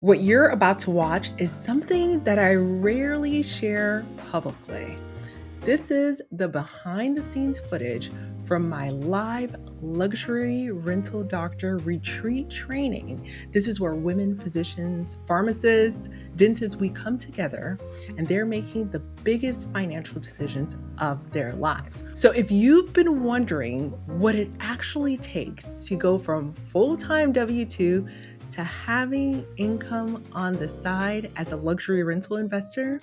What you're about to watch is something that I rarely share publicly. This is the behind the scenes footage from my live luxury rental doctor retreat training. This is where women physicians, pharmacists, dentists, we come together and they're making the biggest financial decisions of their lives. So if you've been wondering what it actually takes to go from full-time W-2 to having income on the side as a luxury rental investor,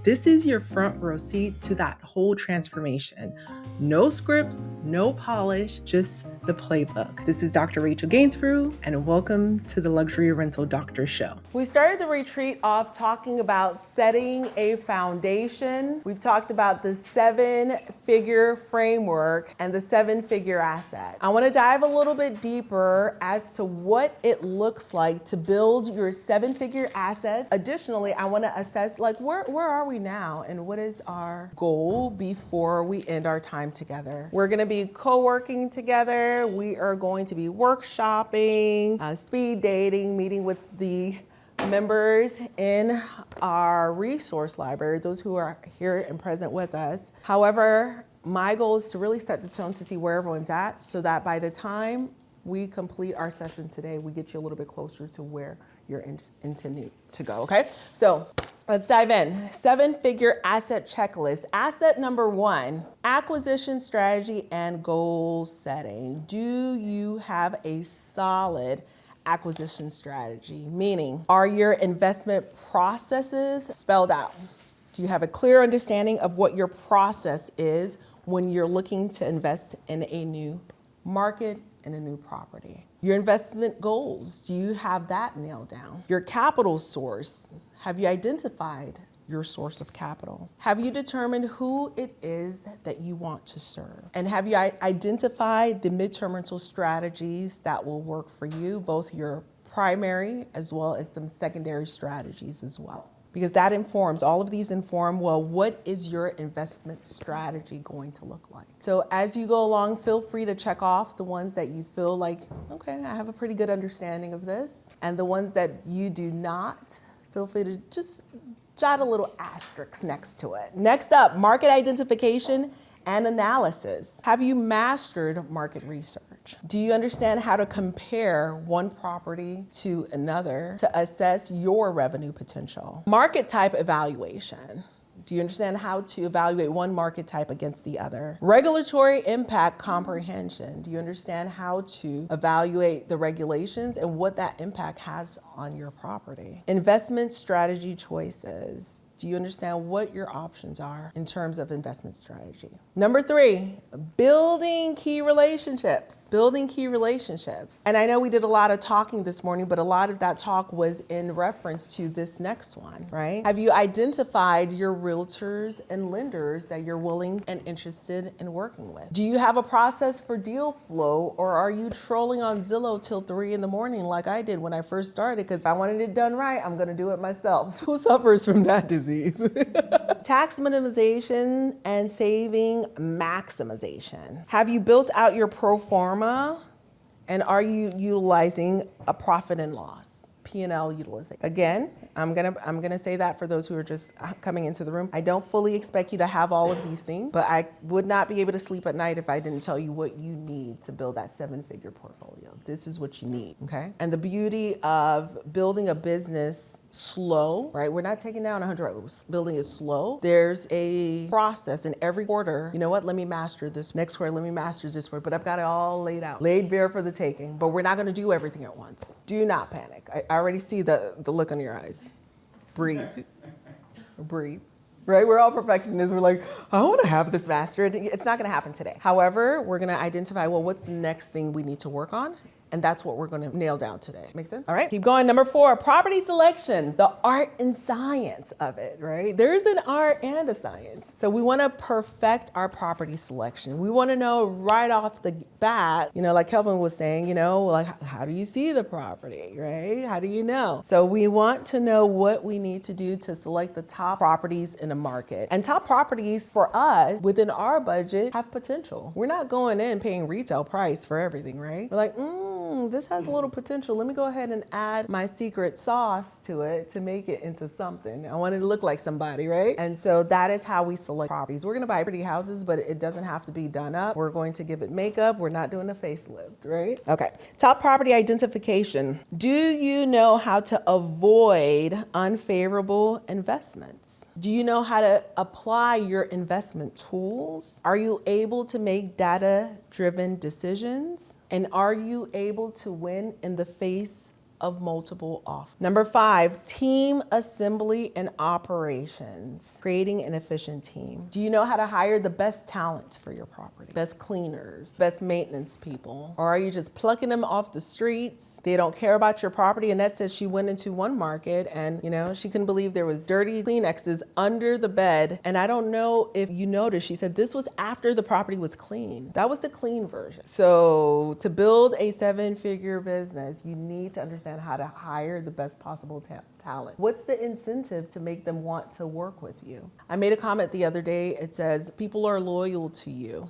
this is your front row seat to that whole transformation. No scripts, no polish, just the playbook. This is Dr. Rachel Gainsborough, and welcome to the Luxury Rental Doctor Show. We started the retreat off talking about setting a foundation. We've talked about the 7-figure framework and the 7-figure asset. I want to dive a little bit deeper as to what it looks like to build your 7-figure asset. Additionally, I want to assess where are we now and what is our goal before we end our time together. We're going to be co-working together. We are going to be workshopping, speed dating, meeting with the members in our resource library, those who are here and present with us. However, my goal is to really set the tone to see where everyone's at so that by the time we complete our session today, we get you a little bit closer to where you're intending to go, okay? So let's dive in. 7-figure asset checklist. Asset number 1, acquisition strategy and goal setting. Do you have a solid acquisition strategy? Meaning, are your investment processes spelled out? Do you have a clear understanding of what your process is when you're looking to invest in a new market, in a new property? Your investment goals, do you have that nailed down? Your capital source, have you identified your source of capital? Have you determined who it is that you want to serve? And have you identified the midterm rental strategies that will work for you, both your primary as well as some secondary strategies as well? Because that informs, all of these inform, well, what is your investment strategy going to look like? So as you go along, feel free to check off the ones that you feel like, okay, I have a pretty good understanding of this. And the ones that you do not, feel free to just jot a little asterisk next to it. Next up, market identification and analysis. Have you mastered market research? Do you understand how to compare one property to another to assess your revenue potential? Market type evaluation. Do you understand how to evaluate one market type against the other? Regulatory impact comprehension. Do you understand how to evaluate the regulations and what that impact has on your property? Investment strategy choices. Do you understand what your options are in terms of investment strategy? Number 3, building key relationships. Building key relationships. And I know we did a lot of talking this morning, but a lot of that talk was in reference to this next one, right? Have you identified your realtors and lenders that you're willing and interested in working with? Do you have a process for deal flow, or are you trolling on Zillow till 3 in the morning like I did when I first started? Because I wanted it done right, I'm gonna do it myself. Who suffers from that disease? Tax minimization and saving maximization. Have you built out your pro forma, and are you utilizing a profit and loss? P&L utilization. Again, I'm gonna say that for those who are just coming into the room. I don't fully expect you to have all of these things, but I would not be able to sleep at night if I didn't tell you what you need to build that 7-figure portfolio. This is what you need, okay? And the beauty of building a business slow, right? We're not taking down 100, we're building it slow. There's a process in every quarter. You know what? Let me master this. Next quarter, let me master this quarter. But I've got it all laid out, laid bare for the taking. But we're not going to do everything at once. Do not panic. I already see the look on your eyes. Breathe. Breathe. Right? We're all perfectionists. We're like, I want to have this mastered. It's not going to happen today. However, we're going to identify, well, what's the next thing we need to work on? And that's what we're going to nail down today. Make sense? All right, keep going. Number 4, property selection, the art and science of it, right? There's an art and a science. So we want to perfect our property selection. We want to know right off the bat, like Kelvin was saying, like how do you see the property, right? How do you know? So we want to know what we need to do to select the top properties in a market. And top properties for us within our budget have potential. We're not going in paying retail price for everything, right? We're like, this has a little potential. Let me go ahead and add my secret sauce to it to make it into something. I want it to look like somebody, right? And so that is how we select properties. We're gonna buy pretty houses, but it doesn't have to be done up. We're going to give it makeup. We're not doing a facelift, right? Okay, top property identification. Do you know how to avoid unfavorable investments? Do you know how to apply your investment tools? Are you able to make data-driven decisions? And are you able to win in the face of multiple offers? Number 5, team assembly and operations, creating an efficient team. Do you know how to hire the best talent for your property? Best cleaners, best maintenance people? Or are you just plucking them off the streets? They don't care about your property. Annette says she went into one market and, she couldn't believe there was dirty Kleenexes under the bed. And I don't know if you noticed, she said this was after the property was clean. That was the clean version. So to build a 7-figure business, you need to understand how to hire the best possible talent. What's the incentive to make them want to work with you? I made a comment the other day. It says, people are loyal to you,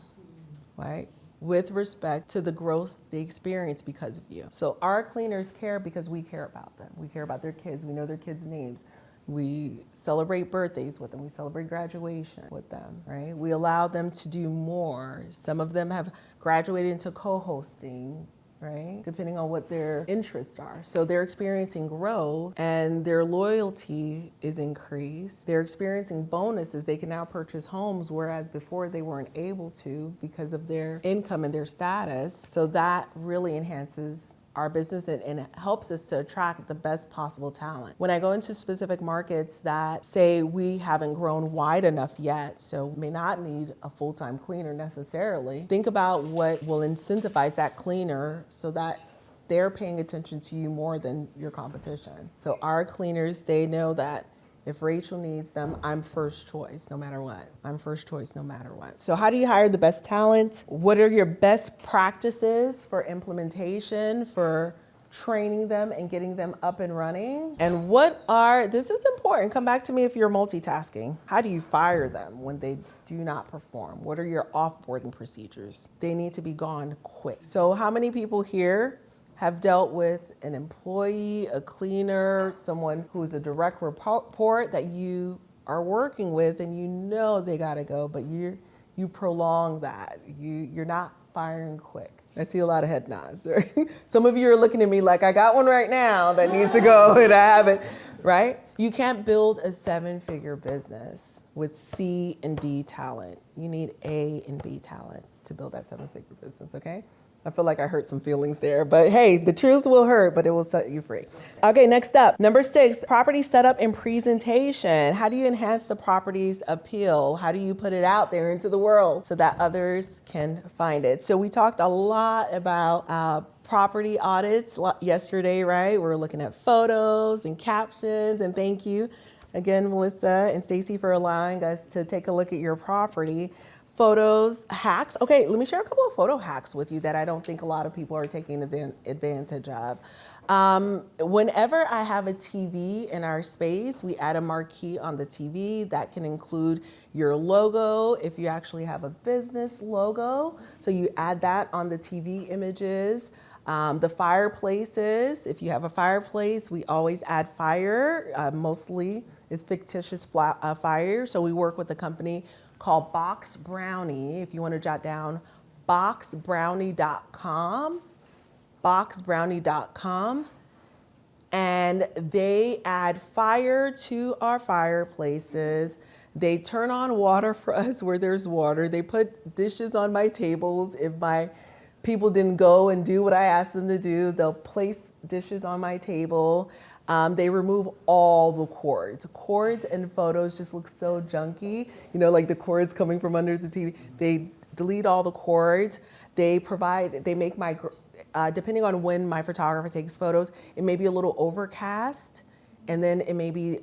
right? With respect to the growth they experience because of you. So our cleaners care because we care about them. We care about their kids. We know their kids' names. We celebrate birthdays with them. We celebrate graduation with them, right? We allow them to do more. Some of them have graduated into co-hosting, right? Depending on what their interests are. So they're experiencing growth and their loyalty is increased. They're experiencing bonuses. They can now purchase homes, whereas before they weren't able to because of their income and their status. So that really enhances our business and it helps us to attract the best possible talent. When I go into specific markets that say we haven't grown wide enough yet, so may not need a full-time cleaner necessarily, think about what will incentivize that cleaner so that they're paying attention to you more than your competition. So our cleaners, they know that if Rachel needs them, I'm first choice no matter what. I'm first choice no matter what. So how do you hire the best talent? What are your best practices for implementation, for training them and getting them up and running? And this is important, come back to me if you're multitasking. How do you fire them when they do not perform? What are your offboarding procedures? They need to be gone quick. So how many people here have dealt with an employee, a cleaner, someone who is a direct report that you are working with and you know they gotta go, but you prolong that. You're not firing quick. I see a lot of head nods, right? Some of you are looking at me like I got one right now that needs to go and I haven't, right? You can't build a 7-figure business with C and D talent. You need A and B talent to build that 7-figure business, okay? I feel like I hurt some feelings there, but hey, the truth will hurt, but it will set you free. Okay, next up, number 6, property setup and presentation. How do you enhance the property's appeal? How do you put it out there into the world so that others can find it? So we talked a lot about property audits yesterday, right? We were looking at photos and captions, and thank you again, Melissa and Stacy, for allowing us to take a look at your property. Photos, hacks. Okay, let me share a couple of photo hacks with you that I don't think a lot of people are taking advantage of. Whenever I have a TV in our space, we add a marquee on the TV that can include your logo if you actually have a business logo. So you add that on the TV images. The fireplaces, if you have a fireplace, we always add fire. Mostly it's fictitious fire. So we work with a company called Box Brownie. If you want to jot down boxbrownie.com, boxbrownie.com, and they add fire to our fireplaces. They turn on water for us where there's water. They put dishes on my tables. If my people didn't go and do what I asked them to do, they'll place dishes on my table. They remove all the cords. Cords and photos just look so junky, like the cords coming from under the TV. They delete all the cords. They make my, depending on when my photographer takes photos, it may be a little overcast. And then it may be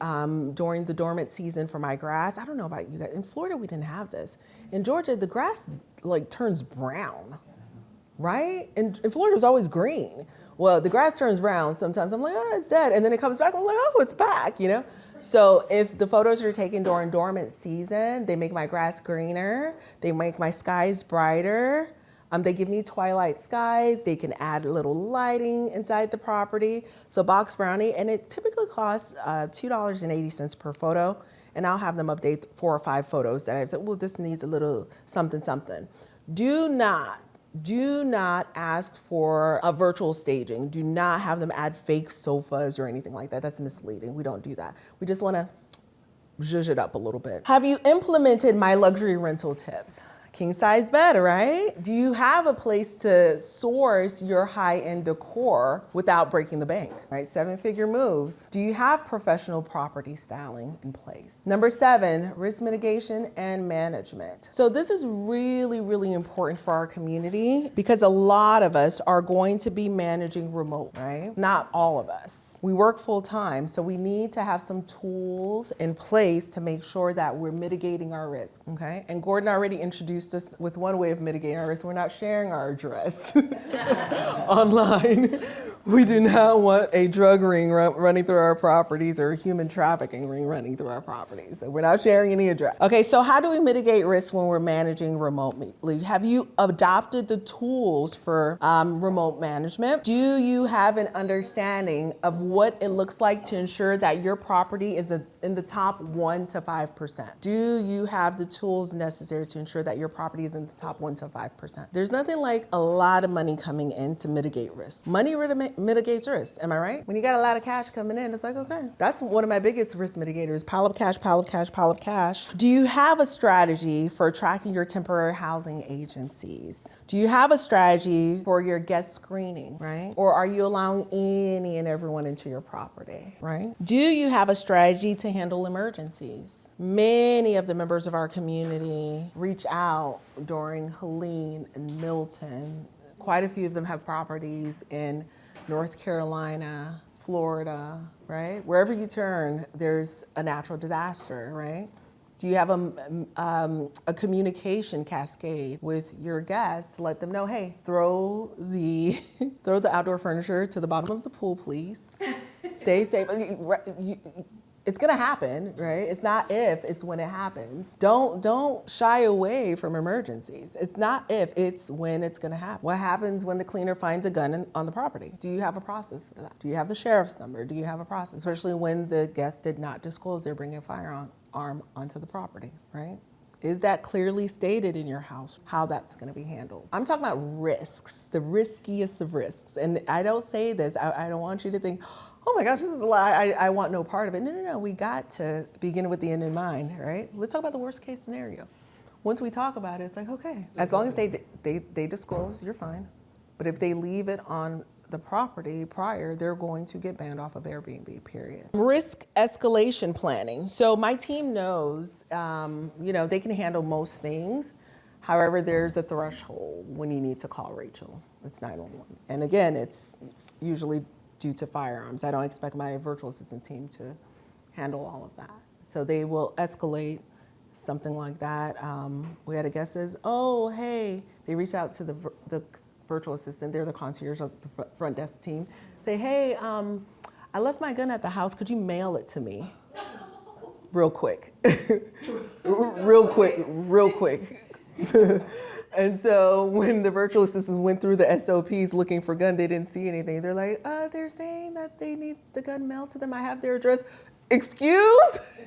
during the dormant season for my grass. I don't know about you guys. In Florida, we didn't have this. In Georgia, the grass turns brown, right? And in Florida, it was always green. Well, the grass turns brown sometimes. I'm like, oh, it's dead. And then it comes back. I'm like, oh, it's back, So if the photos are taken during dormant season, they make my grass greener. They make my skies brighter. They give me twilight skies. They can add a little lighting inside the property. So box brownie, and it typically costs $2.80 per photo. And I'll have them update 4 or 5 photos that I've said, well, this needs a little something, something. Do not ask for a virtual staging. Do not have them add fake sofas or anything like that. That's misleading. We don't do that. We just want to zhuzh it up a little bit. Have you implemented my luxury rental tips? King size bed, right? Do you have a place to source your high-end decor without breaking the bank, right? 7-figure moves. Do you have professional property styling in place? Number 7, risk mitigation and management. So this is really, really important for our community because a lot of us are going to be managing remote, right? Not all of us. We work full time, so we need to have some tools in place to make sure that we're mitigating our risk, okay? And Gordon already introduced us with one way of mitigating our risk. We're not sharing our address online. We do not want a drug ring running through our properties or a human trafficking ring running through our properties. So we're not sharing any address. Okay, so how do we mitigate risk when we're managing remotely? Have you adopted the tools for remote management? Do you have an understanding of what it looks like to ensure that your property is in the top 1 to 5%? Do you have the tools necessary to ensure that your property is in the top 1 to 5%? There's nothing like a lot of money coming in to mitigate risk. Money mitigates risk, am I right? When you got a lot of cash coming in, it's like, okay, that's one of my biggest risk mitigators. Pile up cash, pile up cash, pile up cash. Do you have a strategy for tracking your temporary housing agencies? Do you have a strategy for your guest screening, right? Or are you allowing any and everyone into your property, right? Do you have a strategy to handle emergencies? Many of the members of our community reach out during Helene and Milton. Quite a few of them have properties in North Carolina, Florida, right? Wherever you turn, there's a natural disaster, right? Do you have a communication cascade with your guests to let them know, hey, throw the outdoor furniture to the bottom of the pool, please. Stay safe. It's gonna happen, right? It's not if, it's when it happens. Don't shy away from emergencies. It's not if, it's when it's gonna happen. What happens when the cleaner finds a gun on the property? Do you have a process for that? Do you have the sheriff's number? Do you have a process? Especially when the guest did not disclose they're bringing a firearm onto the property, right? Is that clearly stated in your house, how that's gonna be handled? I'm talking about risks, the riskiest of risks. And I don't say this, I don't want you to think, oh my gosh, this is a lie, I want no part of it. No, we got to begin with the end in mind, right? Let's talk about the worst case scenario. Once we talk about it, it's like, okay, as long as they disclose, you're fine. But if they leave it on the property prior, they're going to get banned off of Airbnb, period. Risk escalation planning. So my team knows, they can handle most things. However, there's a threshold when you need to call Rachel. It's 911. And again, it's usually due to firearms. I don't expect my virtual assistant team to handle all of that. So they will escalate something like that. We had a guest says, oh, hey, they reach out to the virtual assistant, they're the concierge of the front desk team, say, hey, I left my gun at the house, could you mail it to me? Real quick. real quick. And so when the virtual assistants went through the SOPs looking for gun, they didn't see anything. They're like, they're saying that they need the gun mailed to them. I have their address. Excuse?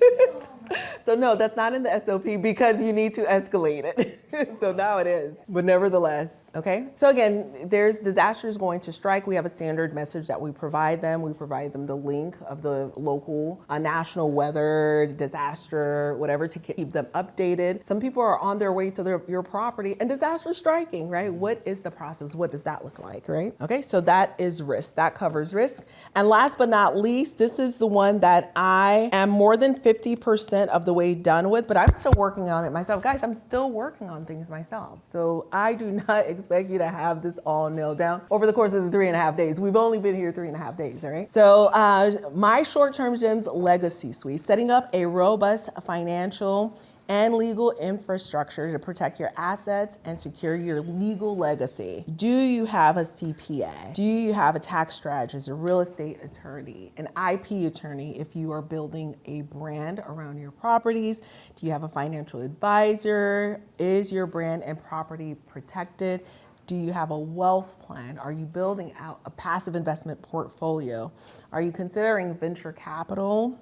So no, that's not in the SOP because you need to escalate it. So now it is. But nevertheless, okay? So again, there's disasters going to strike. We have a standard message that we provide them. We provide them the link of the local national weather, disaster, whatever, to keep them updated. Some people are on their way to your property and disaster striking, right? What is the process? What does that look like, right? Okay, so that is risk. That covers risk. And last but not least, this is the one that I am more than 50% of the way done with, but I'm still working on it myself. Guys, I'm still working on things myself. So I do not expect you to have this all nailed down over the course of the 3.5 days. We've only been here 3.5 days, all right? So my short-term gems legacy suite, setting up a robust financial and legal infrastructure to protect your assets and secure your legal legacy. Do you have a CPA? Do you have a tax strategist, a real estate attorney, an IP attorney if you are building a brand around your properties? Do you have a financial advisor? Is your brand and property protected? Do you have a wealth plan? Are you building out a passive investment portfolio? Are you considering venture capital?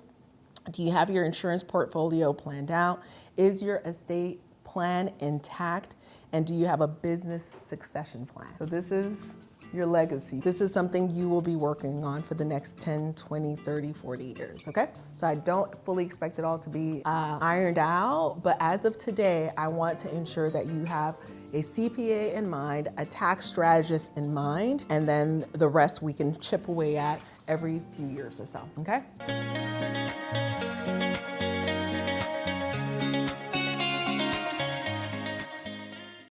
Do you have your insurance portfolio planned out? Is your estate plan intact? And do you have a business succession plan? So this is your legacy. This is something you will be working on for the next 10, 20, 30, 40 years, okay? So I don't fully expect it all to be ironed out, but as of today, I want to ensure that you have a CPA in mind, a tax strategist in mind, and then the rest we can chip away at every few years or so, okay?